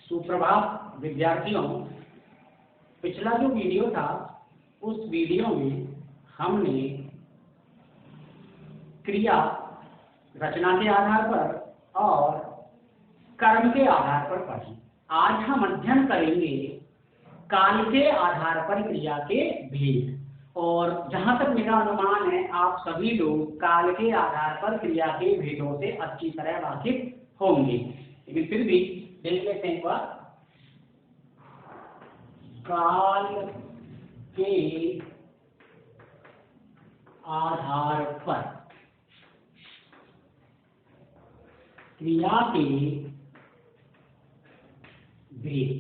सुप्रभात विद्यार्थियों। पिछला जो वीडियो था उस वीडियो में हमने क्रिया रचना के आधार पर और कर्म के आधार पर पढ़ी। आज हम अध्ययन करेंगे काल के आधार पर क्रिया के भेद। और जहां तक मेरा अनुमान है आप सभी लोग काल के आधार पर क्रिया के भेदों से अच्छी तरह वाकिफ होंगे, लेकिन फिर भी देख लेते हैं एक बार। काल के आधार पर क्रिया के भेद।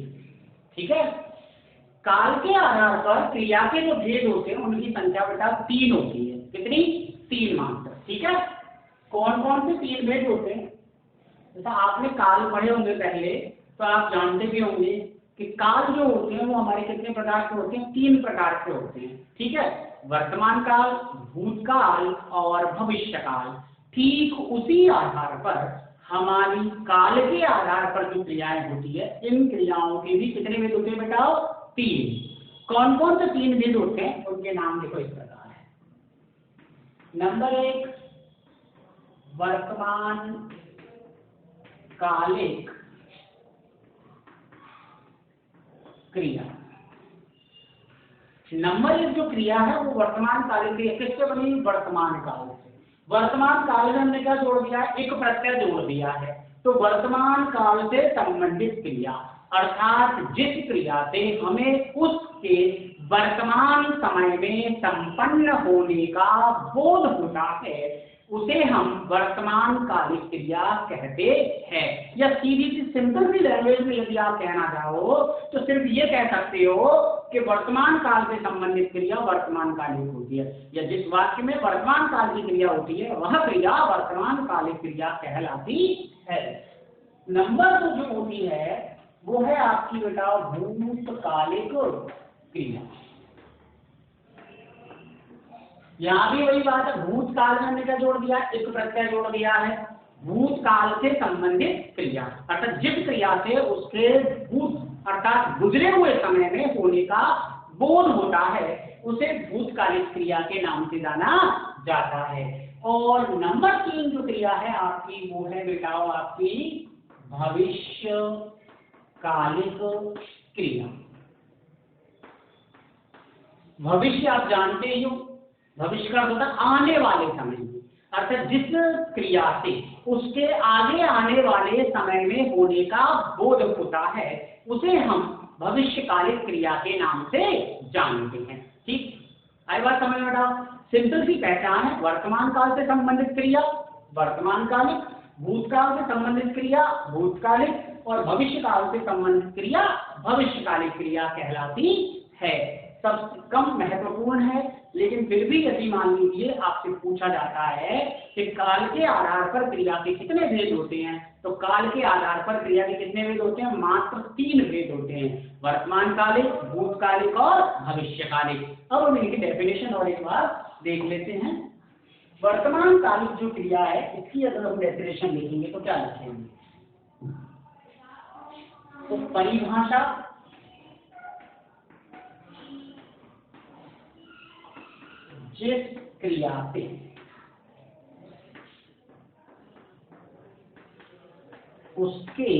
ठीक है, काल के आधार पर क्रिया के जो भेद होते हैं उनकी संख्या बेटा 3 होती है। कितनी? 3 मात्र। ठीक है, कौन कौन से 3 भेद होते हैं? जैसा आपने काल पढ़े होंगे पहले, तो आप जानते भी होंगे कि काल जो होते हैं वो हमारे कितने प्रकार के होते हैं? 3 प्रकार के होते हैं। ठीक है, वर्तमान काल, भूतकाल और भविष्य काल। ठीक उसी आधार पर हमारी काल के आधार पर जो क्रियाएं होती है, इन क्रियाओं के भी कितने भेद होते हैं बेटा? 3। कौन कौन से 3 भेद होते हैं उनके नाम देखो इस प्रकार है। नंबर 1 वर्तमान कालिक क्रिया। नंबर 1 जो क्रिया है वो वर्तमान कालिक क्रिया किससे बनी? वर्तमान काल से। वर्तमान काल में हमने क्या जोड़ दिया है? एक प्रत्यय जोड़ दिया है। तो वर्तमान काल से संबंधित क्रिया, अर्थात जिस क्रिया से हमें उसके वर्तमान समय में संपन्न होने का बोध होता है, उसे हम वर्तमान कालिक क्रिया कहते हैं। या सीधी सी सिंपल सी लैंग्वेज में यदि आप कहना चाहो तो सिर्फ ये कह सकते हो कि वर्तमान काल से संबंधित क्रिया वर्तमान कालिक होती है, या जिस वाक्य में वर्तमान काल की क्रिया होती है वह क्रिया वर्तमान कालिक क्रिया कहलाती है। नंबर 2 जो होती है वो है आपकी बेटा भूतकालिक क्रिया। यहाँ भी वही बात है, भूतकाल में हमने क्या जोड़ दिया? एक प्रत्यय जोड़ दिया है। भूतकाल से संबंधित क्रिया, अर्थात जिस क्रिया से उसके भूत अर्थात गुजरे हुए समय में होने का बोध होता है उसे भूतकालिक क्रिया के नाम से जाना जाता है। और नंबर 3 जो क्रिया है आपकी वो है बेटा आपकी भविष्य कालिक क्रिया। भविष्य आप जानते ही हो, भविष्य का मतलब आने वाले समय में, अर्थात जिस क्रिया से उसके आगे आने वाले समय में होने का बोध होता है उसे हम भविष्यकालिक क्रिया के नाम से जानते हैं। ठीक, आई बात समझ में बेटा? सिंपल सी पहचान है, वर्तमान काल से संबंधित क्रिया वर्तमान कालिक, भूतकाल से संबंधित क्रिया भूतकालिक और भविष्य काल से संबंधित क्रिया भविष्यकालिक क्रिया कहलाती है। सबसे कम महत्वपूर्ण है, लेकिन फिर भी यदि मान लीजिए आपसे पूछा जाता है कि काल के आधार पर क्रिया के कितने भेद होते हैं, तो काल के आधार पर क्रिया के कितने भेद होते हैं? मात्र 3 भेद होते हैं, वर्तमान कालिक, भूतकालिक और भविष्यकालिक। अब हम इनकी डेफिनेशन और एक बार देख लेते हैं। वर्तमान कालिक जो क्रिया है इसकी अगर हम डेफिनेशन लिखेंगे तो क्या लिखेंगे? तो परिभाषा जिस क्रिया से उसके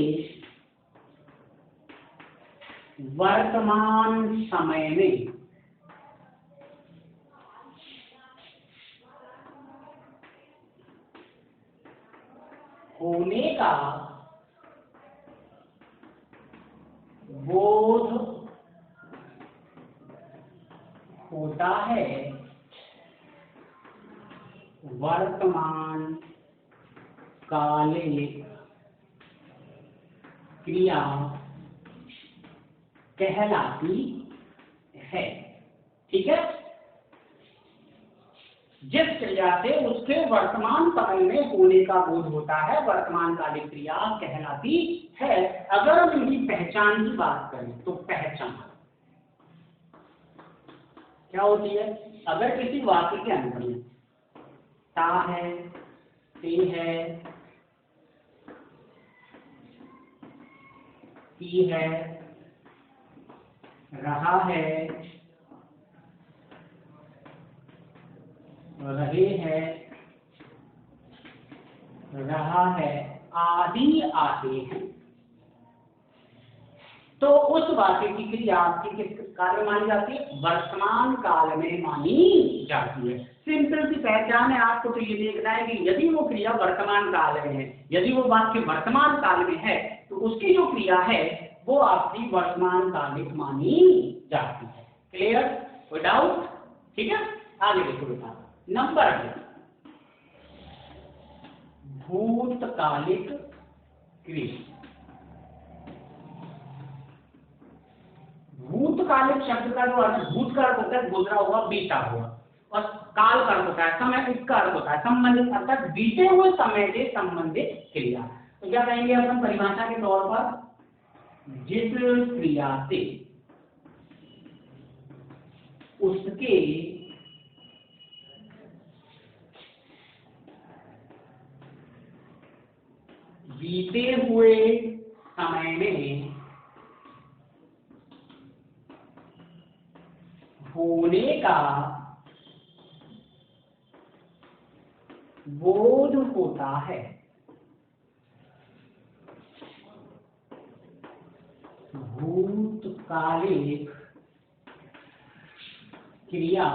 वर्तमान समय में होने का बोध होता है वर्तमान कालिक क्रिया कहलाती है। ठीक है, जिस क्रिया से उसके वर्तमान समय में होने का बोध होता है वर्तमान कालिक क्रिया कहलाती है। अगर हम इनकी पहचान की बात करें तो पहचान क्या होती है? अगर किसी वाक्य के अंदर में ता है, ते है, की है, रहा है, रहे हैं, रहा है आदि आते हैं। तो उस वाक्य की क्रिया आपकी किस काल में मानी जाती है? वर्तमान काल में मानी जाती है। सिंपल सी पहचान है आपको तो ये देखना है कि यदि वो क्रिया वर्तमान काल में है, यदि वो वाक्य वर्तमान काल में है तो उसकी जो क्रिया है वो आपकी वर्तमान कालिक मानी जाती है। क्लियर? कोई डाउट? ठीक है, आगे देखो बेटा। नंबर 2, भूतकालिक क्रिया। भूतकालिक शब्द का जो अर्थ, भूत का अर्थ होता है गुजरा हुआ, बीता हुआ, और काल का अर्थ होता है समय, इसका अर्थ होता है संबंधित, अर्थात बीते हुए समय से संबंधित क्रिया। तो क्या कहेंगे अपन परिभाषा के तौर पर? जिस क्रिया से उसके बीते हुए समय में होने का बोध होता है, भूतकालिक क्रिया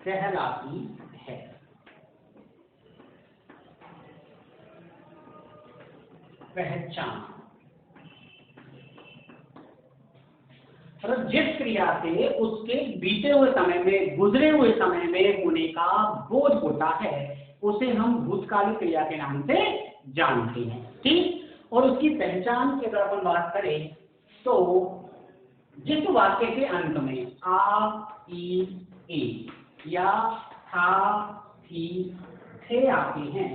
कहलाती है। पहचान, मतलब जिस क्रिया से उसके बीते हुए समय में, गुजरे हुए समय में होने का बोध होता है उसे हम भूतकालिक क्रिया के नाम से जानते हैं। ठीक? और उसकी पहचान की अगर अपन बात करें तो जिस वाक्य के अंत में आ, ई, ए या था, थी, थे आते हैं,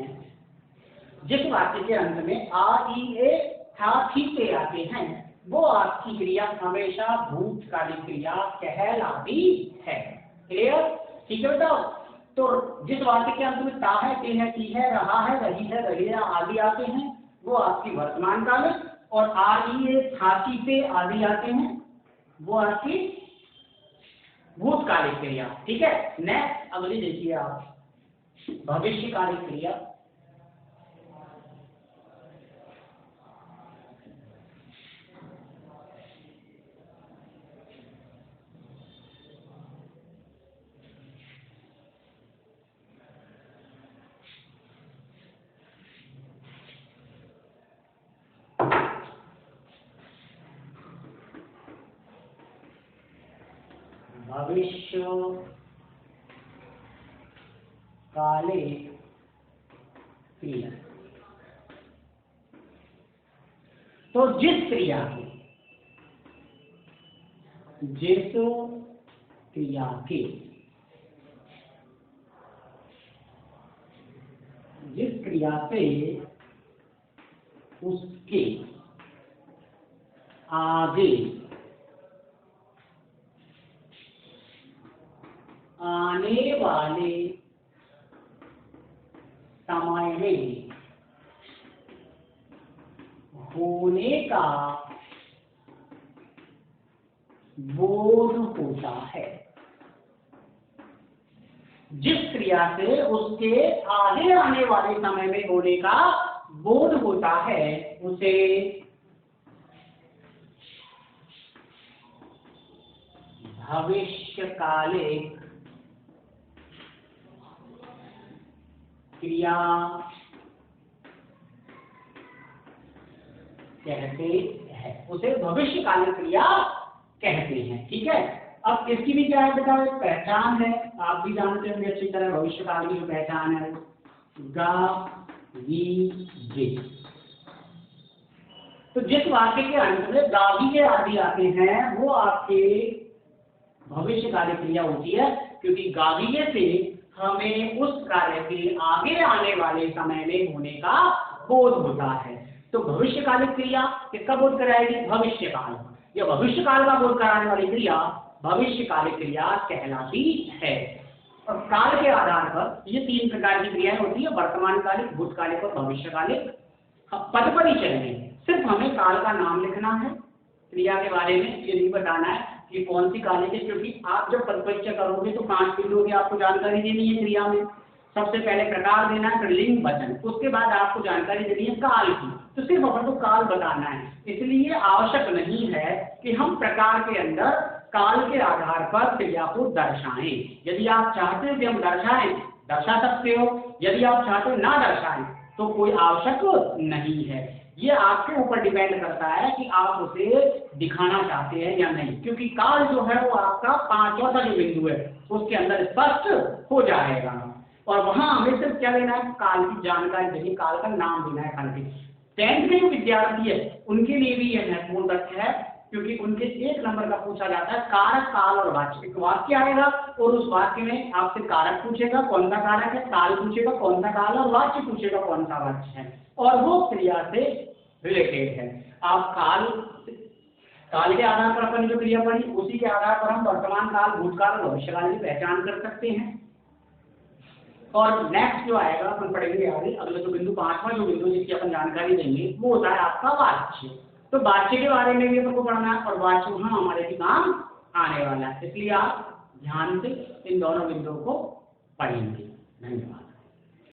जिस वाक्य के अंत में आ, ई, ए, था, थी, थे आते हैं, वो आपकी क्रिया हमेशा भूतकालिक क्रिया कहलाती है। क्लियर? ठीक है बताओ। तो जिस वाक्य के अंत में ता है, ते है, ती है, रहा है, रही है, रहे आदि आते हैं वो आपकी वर्तमान कालिक, और आ, ई, ए, था, थी, थे आदि आते हैं वो आपकी भूतकालिक क्रिया। ठीक है? नेक्स्ट अगली देखिए आप, भविष्यकालिक क्रिया। भविष्य कालिक क्रिया, तो जिस क्रिया के, जिस क्रिया के, जिस क्रिया से उसके आगे आने वाले समय में होने का बोध होता है, जिस क्रिया से उसके आगे आने वाले समय में होने का बोध होता है उसे भविष्यकालिक क्रिया कहते हैं, उसे भविष्यकालिक क्रिया कहते हैं। ठीक है? अब इसकी भी क्या है बेटा? पहचान है, आप भी जानते होंगे अच्छी तरह भविष्यकाल की जो पहचान है, गा, वी, जे। तो जिस वाक्य के अंत में गावी के आदि आते हैं वो आपके भविष्यकालिक क्रिया होती है, क्योंकि गावीय से हमें उस कार्य के आगे आने वाले समय में होने का बोध होता है। तो भविष्यकालिक क्रिया किसका बोध कराएगी? भविष्यकाल। या भविष्यकाल का बोध कराने वाली क्रिया भविष्यकालिक क्रिया कहलाती है। और काल के आधार पर ये 3 प्रकार की क्रियाएं होती है, वर्तमानकालिक, भूतकालिक और भविष्यकालिक। पद पर ही चलेंगे, सिर्फ हमें काल का नाम लिखना है, क्रिया के बारे में ये नहीं बताना है कि कौन सी कालिक है, क्योंकि आप जब पद परिचय करोगे तो 5 बिंदुओं की आपको जानकारी देनी है क्रिया में। सबसे पहले प्रकार देना है, फिर लिंग वचन, उसके बाद आपको जानकारी देनी है काल की। तो सिर्फ अपन को काल बताना है, इसलिए आवश्यक नहीं है कि हम प्रकार के अंदर काल के आधार पर क्रिया को दर्शाएं। यदि आप चाहते हो कि हम दर्शाएं, दर्शा सकते हो, यदि आप चाहते हो ना दर्शाएं तो कोई आवश्यक नहीं है। ये आपके ऊपर डिपेंड करता है कि आप उसे दिखाना चाहते हैं या नहीं, क्योंकि काल जो है वो आपका 5वां जो बिंदु है उसके अंदर स्पष्ट हो जाएगा। और वहां हमें सिर्फ क्या लेना है, काल की जानकारी देनी, काल का नाम देना है खाली। 10th के जो विद्यार्थी है उनके लिए भी यह महत्वपूर्ण तथ्य है, क्योंकि उनके 1 नंबर का पूछा जाता है कारक, काल और वाच्य। एक वाक्य आएगा और उस वाक्य में आपसे कारक पूछेगा कौन सा कारक है, काल पूछेगा कौन सा काल, और वाच्य पूछेगा कौन सा वाच्य है, और वो क्रिया से रिलेटेड है। आप काल के आधार पर अपन जो क्रिया पढ़ी उसी के आधार पर हम वर्तमान काल, भूतकाल और भविष्यकाल की पहचान कर सकते हैं। और नेक्स्ट जो आएगा अपन पढ़ेंगे आगे, अगला जो बिंदु 5वां जो बिंदु जिसकी अपन जानकारी देंगे वो होता है आपका वाच्य। तो वाच्य के बारे में भी आपको पढ़ना है, और वाच्य वहां हमारे भी काम आने वाला है, इसलिए आप ध्यान से इन दोनों बिंदुओं को पढ़ेंगे। धन्यवाद।